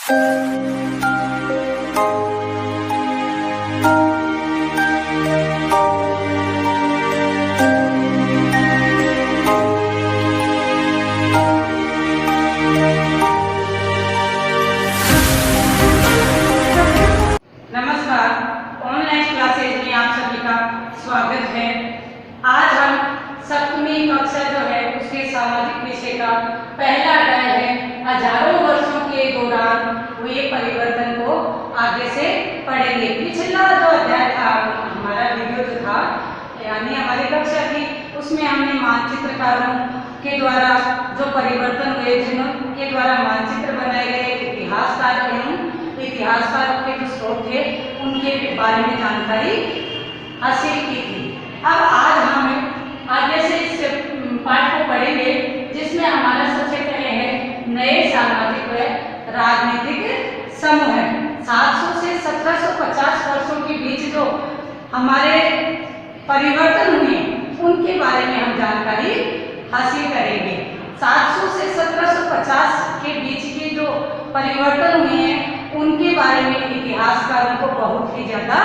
नमस्कार, online classes में आप सभी का स्वागत है। आज हम सप्तमी कक्षा जो है उसके सामाजिक विषय का पहला अध्याय है हजारों वर्षों के दौरान हुए परिवर्तन को आगे से पढ़ेंगे। पिछला जो अध्याय था, हमारा वीडियो जो था यानी हमारी कक्षा थी, उसमें हमने मानचित्रकारों के द्वारा जो परिवर्तन हुए, जिनके द्वारा मानचित्र बनाए गए, इतिहासकारों के जो स्रोत थे उनके बारे में जानकारी हासिल की थी। अब आज हम आगे से इस पाठ को पढ़ेंगे, जिसमें हमारा सबसे पहले है नए सामाजिक व राजनीतिक समूह। 700 से 1750 वर्षों के बीच जो हमारे परिवर्तन हुए उनके बारे में हम जानकारी हासिल करेंगे। 700 से 1750 के बीच के जो परिवर्तन हुए हैं उनके बारे में इतिहासकारों को बहुत ही ज्यादा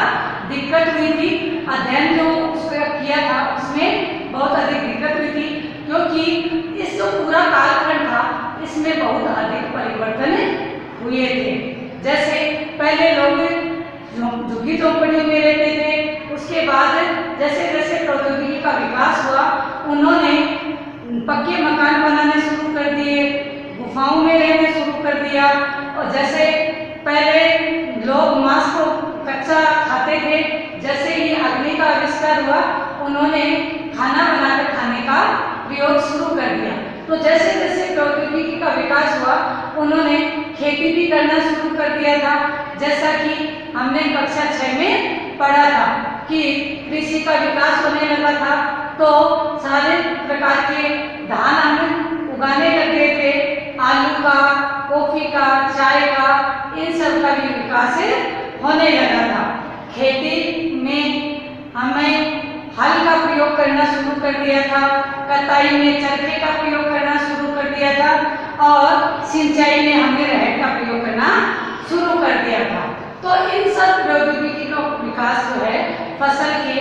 दिक्कत हुई थी। अध्ययन जो उसका किया था उसमें बहुत अधिक दिक्कत हुई थी, क्योंकि इस जो पूरा कालखंड था इसमें बहुत अधिक परिवर्तन हुए थे। जैसे पहले लोग झुग्गी झोंपड़ियों में रहते थे, उसके बाद जैसे जैसे प्रौद्योगिकी का विकास हुआ उन्होंने पक्के मकान बनाने शुरू कर दिए, गुफाओं में रहने शुरू कर दिया। और जैसे पहले लोग मांस को कच्चा खाते थे, जैसे ही अग्नि का आविष्कार हुआ उन्होंने खाना बनाकर खाने का प्रयोग शुरू कर दिया। तो जैसे जैसे प्रौद्योगिकी का विकास हुआ उन्होंने खेती भी करना शुरू कर दिया था। जैसा कि हमने कक्षा 6 में पढ़ा था कि कृषि का विकास होने लगा था, तो सारे प्रकार के धान हम उगाने लगे थे, आलू का, कॉफी का, चाय का, इन सब का भी विकास होने लगा था। खेती में हमें हल का प्रयोग करना शुरू कर दिया था, कटाई में चरखे का प्रयोग करना शुरू कर दिया था, और सिंचाई में हमने रहर का प्रयोग करना शुरू कर दिया था। तो इन सब प्रौद्योगिकी का विकास जो है फसल के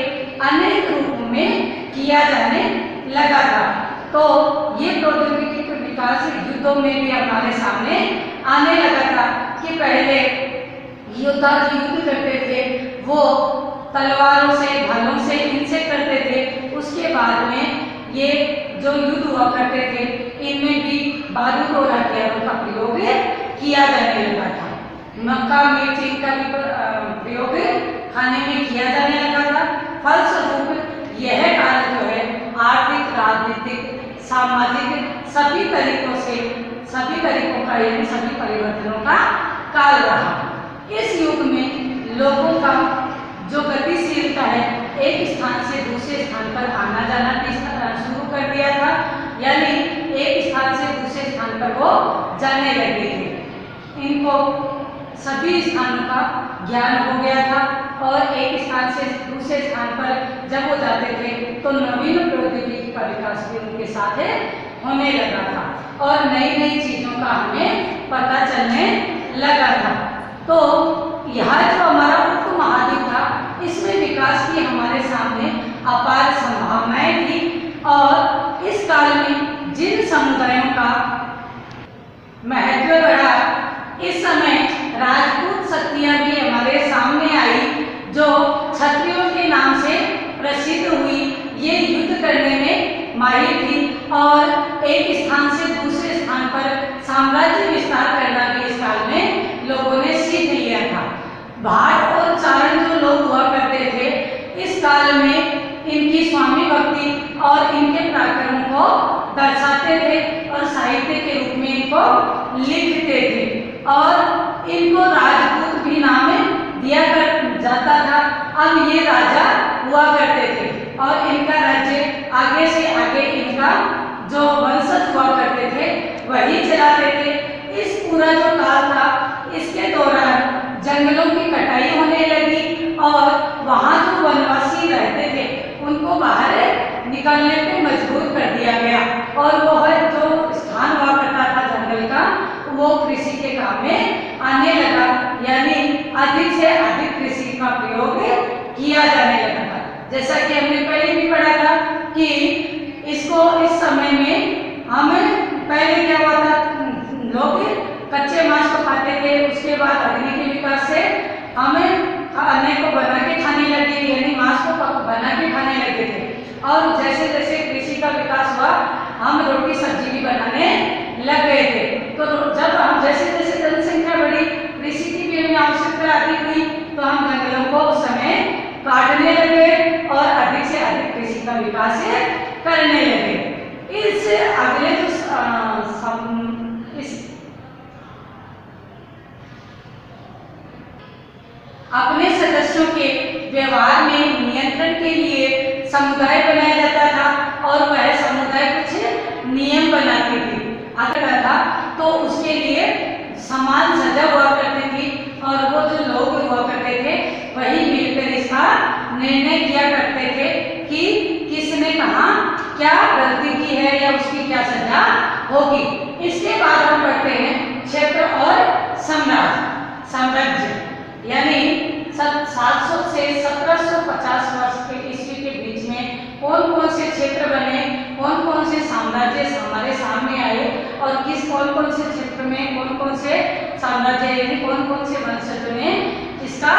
अनेक रूपों में किया जाने लगा था। तो ये प्रौद्योगिकी का विकास युद्धों में भी हमारे सामने आने लगा था कि पहले योद्धा जो युद्ध करते थे वो तलवारों से, भालों से, इनसे करते थे। उसके बाद में ये जो युद्ध हुआ करते थे इनमें भी बारूद और हथियारों का प्रयोग किया जाने लगा था। मक्का, मिर्च इनका भी प्रयोग खाने में किया जाने लगा था। फलस्वरूप यह काल जो है आर्थिक, राजनीतिक, सामाजिक सभी तरीकों का यानी सभी परिवर्तनों का काल रहा। इस युग में लोगों का जो गतिशीलता है एक स्थान से दूसरे स्थान पर आना जाना भी शुरू कर दिया था, यानी एक स्थान से दूसरे स्थान पर वो जाने लगे थे। इनको सभी स्थानों का ज्ञान हो गया था और एक स्थान से दूसरे स्थान पर जब वो जाते थे तो नवीन प्रौद्योगिकी का विकास भी उनके साथ होने लगा था और नई नई चीजों का हमें पता चलने लगा था। तो यह जो हमारा उपमहाद्वीप था इसमें विकास की हमारे सामने अपार संभावनाएं थी, और इस काल में जिन समुदायों का महत्व बढ़ा, इस समय राजपूत शक्तियां भी हमारे सामने आई जो क्षत्रियों के नाम से प्रसिद्ध हुई। ये युद्ध करने में माहिर थी और एक स्थान से दूसरे स्थान पर साम्राज्य विस्तार करना भी इस काल में लोगों ने सीख लिया था। भाट और चारण जो लोग हुआ करते थे इस काल में इनकी स्वामी भक्ति और इनके पराक्रमों को दर्शाते थे और साहित्य के रूप में इनको लिखते थे, और इनको राजपूत भी नाम दिया कर जाता था। अब ये राजा हुआ करते थे और इनका राज्य आगे से आगे इनका जो वंशज हुआ करते थे वही चलाते थे। इस पूरा जो काल था इसके दौरान जंगलों की कटाई होने लगी और वहाँ जो वनवासी रहते थे उनको बाहर निकलने पे मजबूर कर दिया गया, और वह जो स्थान हुआ करता था जंगल का वो कृषि के काम में जैसा कि हमने पहले भी पढ़ा था कि इसको इस समय में हम पहले क्या हुआ था, लोग कच्चे मांस को खाते थे, उसके बाद अग्नि के विकास से हमें अन्न को बना के खाने लगे, यानी मांस को बना के खाने लगे थे। और जैसे जैसे कृषि का विकास हुआ हम रोटी सब्जी भी बनाने लग गए थे। तो जब हम जैसे जैसे जनसंख्या बढ़ी, कृषि की भी हमें आवश्यकता अधिक हुई, तो हम जंगलों को उस समय काटने लगे और अधिक से अधिक कृषि का विकास करने लगे। इस अगले जो अपने सदस्यों के व्यवहार में नियंत्रण के लिए समुदाय बनाया जाता था और वह समुदाय कुछ नियम बनाती थी। अगर था तो उसके लिए समान सजा हुआ करती थी और वो जो लोग हुआ करते थे वही मिलकर इसका निर्णय किया करते थे कि किसने कहाँ क्या गलती की है या उसकी क्या सजा होगी। इसके बाद हम पढ़ते हैं क्षेत्र और साम्राज्य, यानी 700 से 1750 वर्ष के ईस्वी के बीच में कौन कौन से क्षेत्र बने, कौन कौन से साम्राज्य हमारे सामने आए और कौन कौन से क्षेत्र में कौन कौन से साम्राज्य यानी कौन कौन से वंशजों ने इसका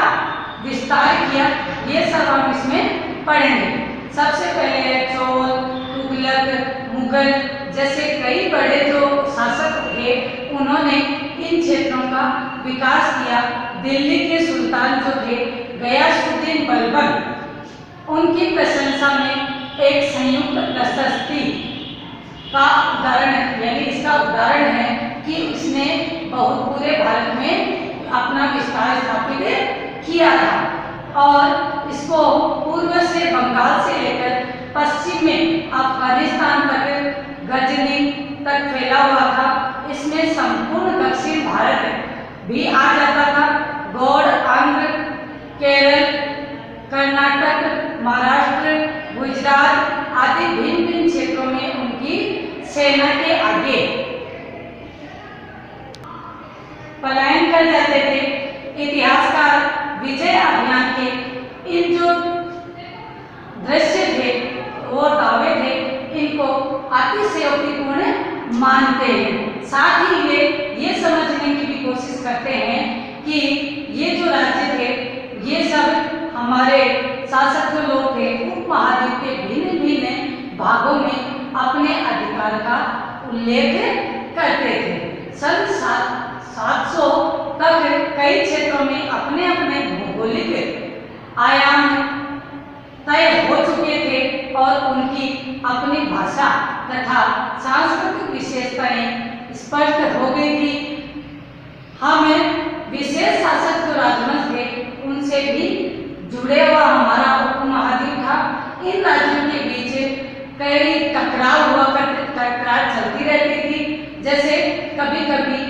विस्तार किया, ये सब हम इसमें पढ़ेंगे। सबसे पहले है चोल, तुगलक, मुगल जैसे कई बड़े जो शासक थे, उन्होंने इन क्षेत्रों का विकास किया। दिल्ली के सुल्तान जो थे गयासुद्दीन बलबन, उनकी प्रशंसा में एक संयुक्त प्रशस्ति का उदाहरण है, यानी इसका उदाहरण है कि उसने बहुत पूरे भारत में अपना विस्तार स्थापित किया था और इसको पूर्व से बंगाल से लेकर पश्चिम में अफगानिस्तान तक, गजनी तक फैला हुआ था। इसमें संपूर्ण दक्षिण भारत भी आ जाता था। गौड़, आंध्र, केरल, कर्नाटक, महाराष्ट्र, गुजरात आदि भिन्न भिन्न क्षेत्रों में उनकी सेना के आगे पलायन कर जाते थे। इतिहासकार विजय अभियान के इन जो दृश्य थे वो दावे थे, इनको अतिशयोक्तिपूर्ण मानते हैं। साथ ही ये समझने की भी कोशिश करते हैं कि ये जो राज्य थे ये सब हमारे शासक जो लोग थे उपमहाद्वीप के भिन्न भिन्न भागों में अपने अधिकार का उल्लेख करते थे। सन 700 तक कई क्षेत्रों में अपने अपने भौगोलिक आयाम तय हो चुके थे और उनकी अपनी भाषा तथा सांस्कृतिक विशेषताएं स्पष्ट हो गई थी। हमें विशेष शासक जो राजवंश थे उनसे भी जुड़े हुआ हमारा उपमहाद्वीप था। इन राज्यों के बीच कई टकरार चलती रहती थी। जैसे कभी कभी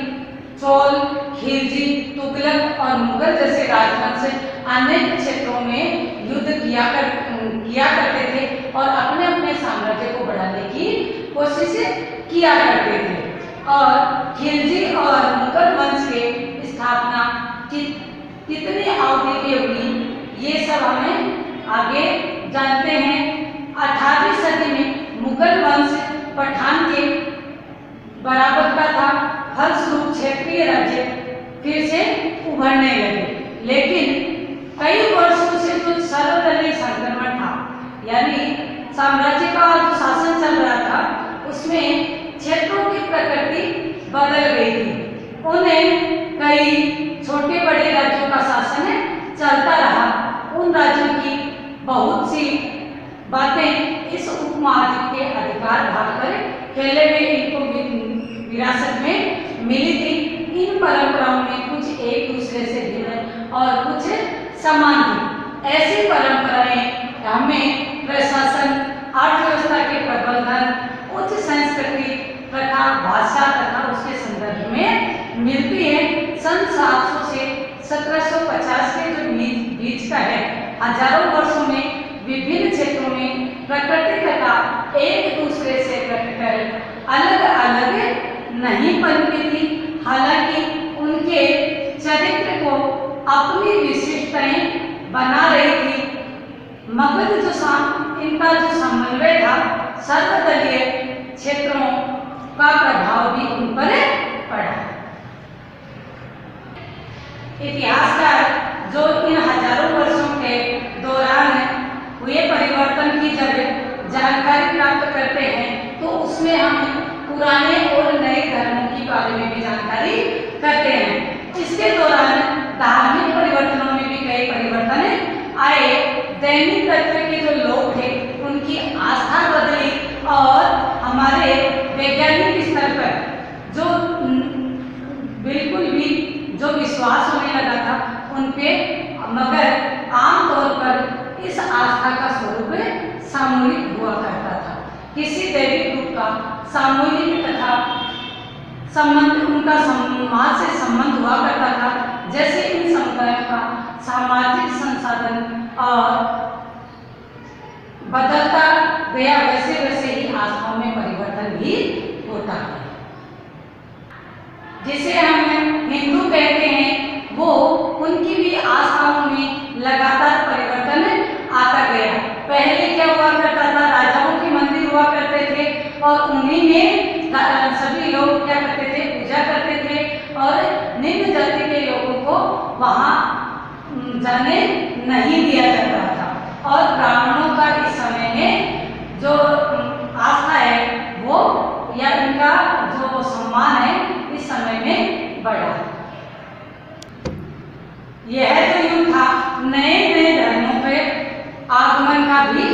चोल, खिलजी, तुगलक और मुगल जैसे राजवंश अनेक क्षेत्रों में युद्ध किया करते थे और अपने अपने साम्राज्य को बढ़ाने की कोशिश किया करते थे। और खिलजी और मुगल वंश के स्थापना कितनी अवधि में हुई ये सब हमें आगे जानते हैं। 18वीं सदी में मुगल वंश पठान के बराबर का था। फलस्वरूप क्षेत्रीय राज्य फिर से उभरने लगे, लेकिन कई वर्षों से जो सर्वदलीय संक्रमण था, यानी साम्राज्य का जो शासन चल रहा था उसमें क्षेत्रों की प्रकृति बदल गई थी। उन्हें कई छोटे बड़े राज्यों का शासन चलता रहा। उन राज्यों की बहुत सी बातें इस उपमहाद्वीप के अधिकार भाग पर फैले हुए इनको विरासत में मिली थी। इन परंपराओं में कुछ एक दूसरे से भिन्न और कुछ समान थी। ऐसी परंपराएं हमें प्रशासन, अर्थव्यवस्था के प्रबंधन, उच्च संस्कृति तथा भाषा तथा उसके संदर्भ में मिलती है। सन 700 से 1750 के जो बीच का है, हजारों वर्षों में विभिन्न क्षेत्रों में प्रकृति तथा एक दूसरे से कटकर अलग अलग नहीं बनती थी। हालांकि उनके चरित्र को अपनी विशिष्टताएं बना रही थी। मगध इनका जो समन्वय था, सर्वदलीय क्षेत्रों का प्रभाव भी उन पर पड़ा। इतिहासकार जो इन हजारों वर्षों के दौरान हुए परिवर्तन की जब जानकारी प्राप्त करते हैं, तो उसमें हम पुराने और नए धर्मों के बारे में भी जानकारी करते हैं। इसके दौरान धार्मिक परिवर्तनों में भी कई परिवर्तन आए। दैनिक तत्व के जो लोग थे उनकी आस्था बदली और हमारे वैज्ञानिक स्तर पर जो बिल्कुल भी जो विश्वास होने लगा था उन पे, मगर आमतौर पर इस आस्था का स्वरूप सामूहिक हुआ करता था। किसी दैविक रूप का सामूहिक तथा संबंध, उनका समाज से संबंध हुआ करता था। जैसे इन समुदायों का सामाजिक संसाधन और बदलता गया, वैसे वैसे ही आस्थाओं में परिवर्तन भी होता है। जिसे हम हिंदू कहते हैं, वो उनकी भी आस्थाओं में लगातार परिवर्तन आता गया। पहले क्या हुआ करता था, राजाओं के मंदिर हुआ करते थे और उन्हीं में सभी लोग क्या करते थे, पूजा करते थे और निम्न जाति के लोगों को वहाँ जाने नहीं दिया जाता था। और ब्राह्मणों का इस समय में जो आस्था है वो या इनका जो सम्मान है इस समय में बढ़ा। यह जो युग था, नए नए धर्मों पे आगमन का भी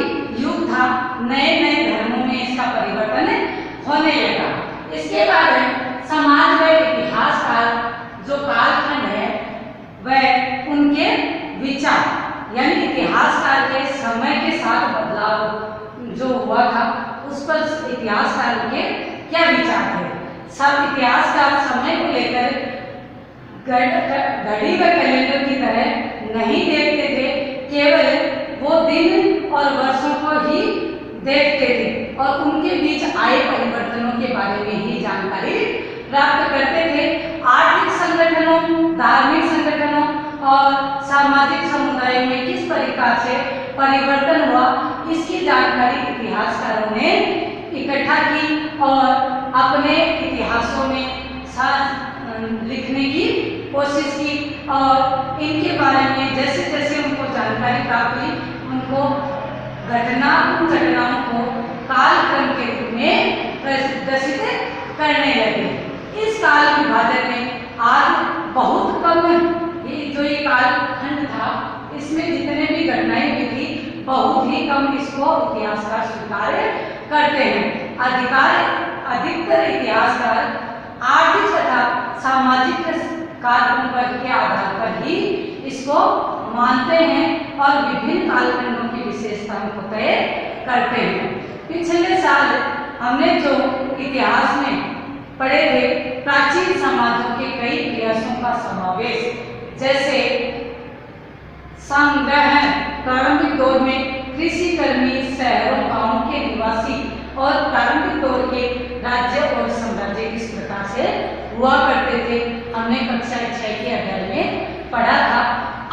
युग था। नए नए धर्मों में इसका परिवर्तन होने लगा। इसके बाद समाज व इतिहास का जो कालखंड है वह उनके विचार यानी इतिहासकार के समय के साथ बदलाव जो हुआ था उस पर इतिहासकार के क्या विचार थे। सब इतिहासकार समय को लेकर घड़ी व कैलेंडर की तरह नहीं देखते थे, केवल वो दिन और वर्षों को ही देखते थे और उनके बीच आए परिवर्तनों के बारे में ही जानकारी प्राप्त करते थे। आर्थिक संगठनों, धार्मिक संगठनों और सामाजिक समुदायों में किस प्रकार से परिवर्तन हुआ, इसकी जानकारी इतिहासकारों ने इकट्ठा की और अपने इतिहासों में लिखने की कोशिश की और इनके बारे में जैसे जैसे उनको जानकारी प्राप्त हुई, उनको उन घटनाओं को कालक्रम के रूप में प्रदर्शित करने लगे। इस काल विभाजन में आज बहुत कम जो ये कालखंड था, इसमें जितने भी घटनाएं हुई थी बहुत ही कम इसको इतिहासकार स्वीकार करते हैं। अधिकतर इतिहासकार आर्थिक तथा सामाजिक कारणों पर के आधार पर ही इसको मानते हैं और विभिन्न कालखंडों की विशेषताओं को तय करते हैं। पिछले साल हमने जो इतिहास में पढ़े थे, प्राचीन समाजों के कई प्रयासों का समावेश, जैसे संग्रहण प्रारंभिक दौर में कृषि कर्मी, शहरों गांवों के निवासी और प्रारंभिक दौर के राज्य और साम्राज्य किस प्रकार से हुआ करते थे, हमने कक्षा 6 के अध्याय में पढ़ा था।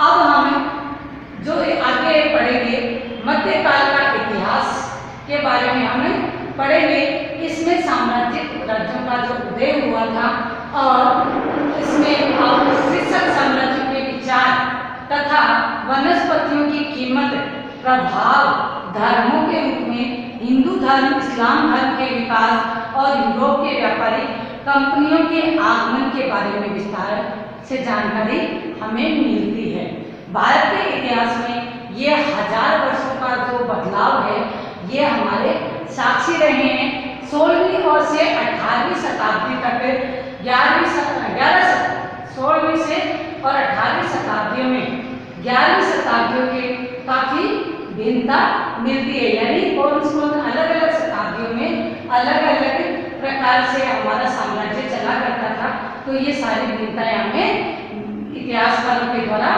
अब हम जो आगे पढ़ेंगे मध्यकाल का इतिहास के बारे में हम पढ़ेंगे। इसमें साम्राज्यिक राज्यों का जो उदय हुआ था और इसमें शीर्षक साम्राज्य के विचार तथा वनस्पतियों की कीमत, प्रभाव, धर्मों के रूप में हिंदू धर्म, इस्लाम धर्म के विकास और यूरोप के व्यापारी कंपनियों के आगमन के बारे में विस्तार से जानकारी हमें मिलती है। भारत के इतिहास में ये 1000 वर्षों का जो बदलाव है ये हमारे साक्षी रहे हैं। 16वीं और से 18वीं शताब्दी तक 16वीं से और 18वीं शताब्दियों में 11वीं शताब्दियों के काफी भिन्नता मिलती है, यानी कौन अलग अलग शताब्दियों में अलग अलग प्रकार से हमारा साम्राज्य चला करता था। तो ये सारी भिन्नताएं हमें इतिहासकारों के द्वारा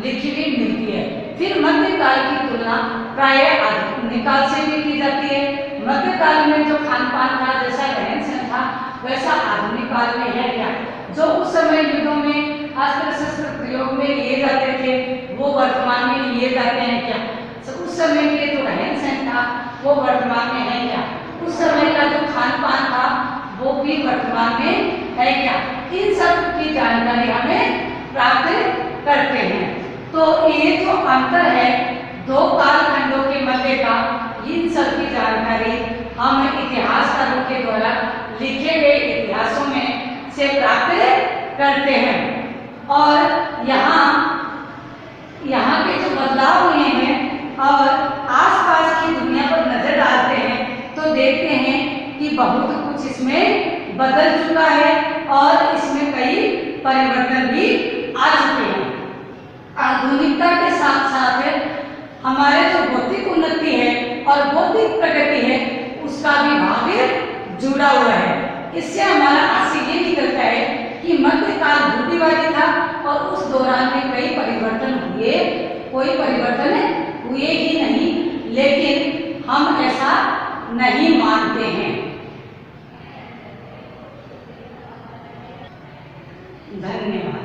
लिखी हुई मिलती है। फिर मध्यकाल की तुलना प्रायः आधुनिक काल से भी की जाती है। मध्यकाल में जो खान पान था, जैसा रहन सहन था, वैसा आधुनिक काल में है क्या? जो उस समय युद्धों में अस्त्र शस्त्र प्रयोग में लिए जाते थे वो वर्तमान में लिए जाते हैं क्या? उस समय के जो रहन सहन था वो वर्तमान में है क्या, उस समय का जो खान पान था वो भी वर्तमान में है क्या, इन सब की जानकारी हमें प्राप्त करते हैं। तो ये जो अंतर है दो कालखंडों के मध्य का, इन सब की जानकारी हम इतिहासकारों के द्वारा लिखे गए इतिहासों में से प्राप्त करते हैं। और यहाँ के जो बदलाव हुए हैं और आसपास की दुनिया पर नजर डालते हैं तो देखते हैं कि बहुत कुछ इसमें बदल चुका है और इसमें कई परिवर्तन भी आ चुके हैं। आधुनिकता के साथ साथ हमारे जो भौतिक उन्नति है और बौद्धिक प्रगति है उसका भी भाग जुड़ा हुआ है। इससे हमारा आशय ये निकलता है कि मध्यकाल रूढ़िवादी था और उस दौरान में कई परिवर्तन हुए, कोई परिवर्तन हुए ही नहीं, लेकिन हम ऐसा नहीं मानते हैं। धन्यवाद।